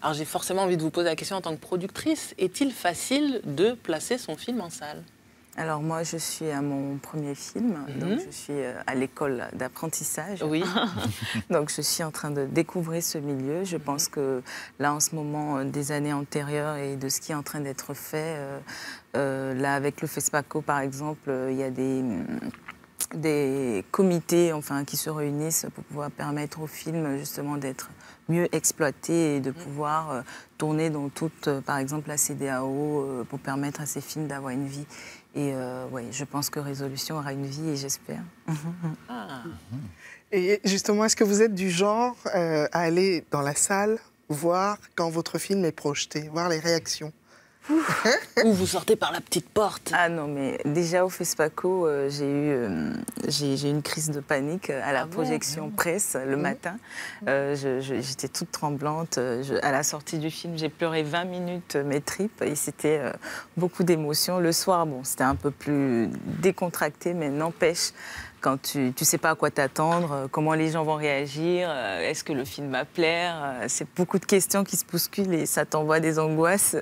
Alors j'ai forcément envie de vous poser la question en tant que productrice. Est-il facile de placer son film en salle? Alors moi, je suis à mon premier film, donc je suis à l'école d'apprentissage. Oui. Donc je suis en train de découvrir ce milieu. Je pense que là, en ce moment, des années antérieures et de ce qui est en train d'être fait, là, avec le FESPACO, par exemple, il y a des comités qui se réunissent pour pouvoir permettre au film justement d'être mieux exploité et de pouvoir tourner dans toute, par exemple, la CEDEAO pour permettre à ces films d'avoir une vie. Et ouais, je pense que Résolution aura une vie et j'espère. Ah. Et justement, est-ce que vous êtes du genre à aller dans la salle voir quand votre film est projeté, voir les réactions? Ou vous sortez par la petite porte? Ah non, mais déjà au FESPACO, j'ai eu une crise de panique à la projection presse le matin. J'étais toute tremblante. À la sortie du film, j'ai pleuré 20 minutes mes tripes et c'était beaucoup d'émotions. Le soir, bon, c'était un peu plus décontracté, mais n'empêche, quand tu ne sais pas à quoi t'attendre, comment les gens vont réagir, est-ce que le film va plaire, c'est beaucoup de questions qui se bousculent et ça t'envoie des angoisses.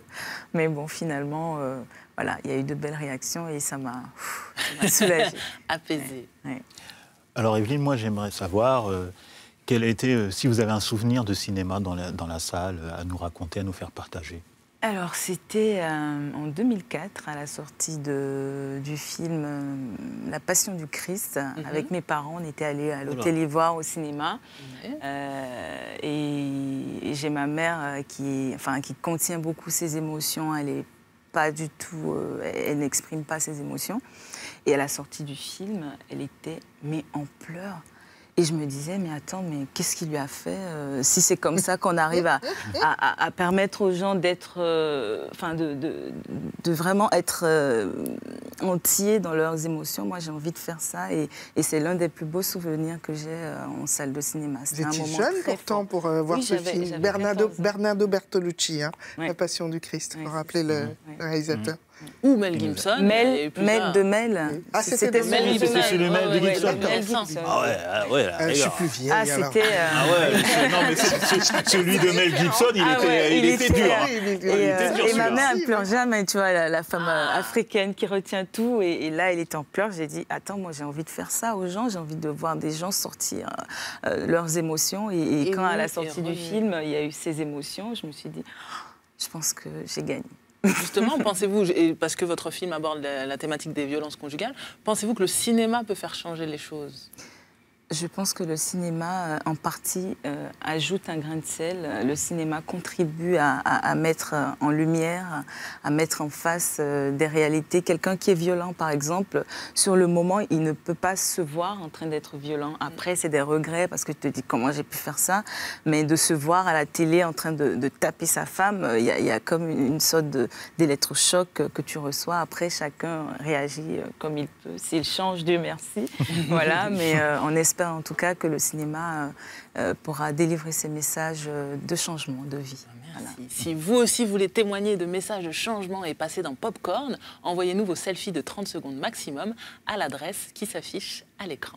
Mais bon, finalement, voilà, il y a eu de belles réactions et ça m'a soulagée. Apaisée. Ouais. Alors Evelyne, moi j'aimerais savoir quel a été, si vous avez un souvenir de cinéma dans la salle à nous raconter, à nous faire partager. Alors, c'était en 2004, à la sortie du film La Passion du Christ. Avec mes parents, on était allés à l'Hôtel Ivoire au cinéma. Et j'ai ma mère qui contient beaucoup ses émotions. Elle est pas du tout... elle n'exprime pas ses émotions. Et à la sortie du film, elle était en pleurs. Et je me disais, mais attends, mais qu'est-ce qu'il lui a fait si c'est comme ça qu'on arrive à permettre aux gens d'être, de vraiment être entiers dans leurs émotions. Moi, j'ai envie de faire ça et c'est l'un des plus beaux souvenirs que j'ai en salle de cinéma. Vous étiez jeune pourtant pour voir ce film. Bernardo Bertolucci, hein, La Passion du Christ, pour rappeler le réalisateur. Ou Mel Gibson. Mel de Mel. Ah, c'était Mel de Gibson. Ah ouais, je suis plus vieille. Ah, c'était... non, mais celui de Mel Gibson, il était dur. Et ma mère, elle ne pleure jamais, tu vois, la femme africaine qui retient tout. Et là, elle était en pleurs. J'ai dit, attends, moi, j'ai envie de faire ça aux gens. J'ai envie de voir des gens sortir leurs émotions. Et quand, à la sortie du film, il y a eu ces émotions, je me suis dit, je pense que j'ai gagné. Justement, pensez-vous, et parce que votre film aborde la thématique des violences conjugales, pensez-vous que le cinéma peut faire changer les choses ? Je pense que le cinéma, en partie, ajoute un grain de sel. Le cinéma contribue à mettre en lumière, à mettre en face des réalités. Quelqu'un qui est violent, par exemple, sur le moment, il ne peut pas se voir en train d'être violent. Après, c'est des regrets parce que tu te dis comment j'ai pu faire ça. Mais de se voir à la télé en train de taper sa femme, il y a comme une sorte d'électrochoc que tu reçois. Après, chacun réagit comme il peut. S'il change, Dieu merci. Voilà, mais on espère en tout cas que le cinéma pourra délivrer ces messages de changement, de vie. Merci. Voilà. Si vous aussi voulez témoigner de messages de changement et passer dans Popcorn, envoyez-nous vos selfies de 30 secondes maximum à l'adresse qui s'affiche à l'écran.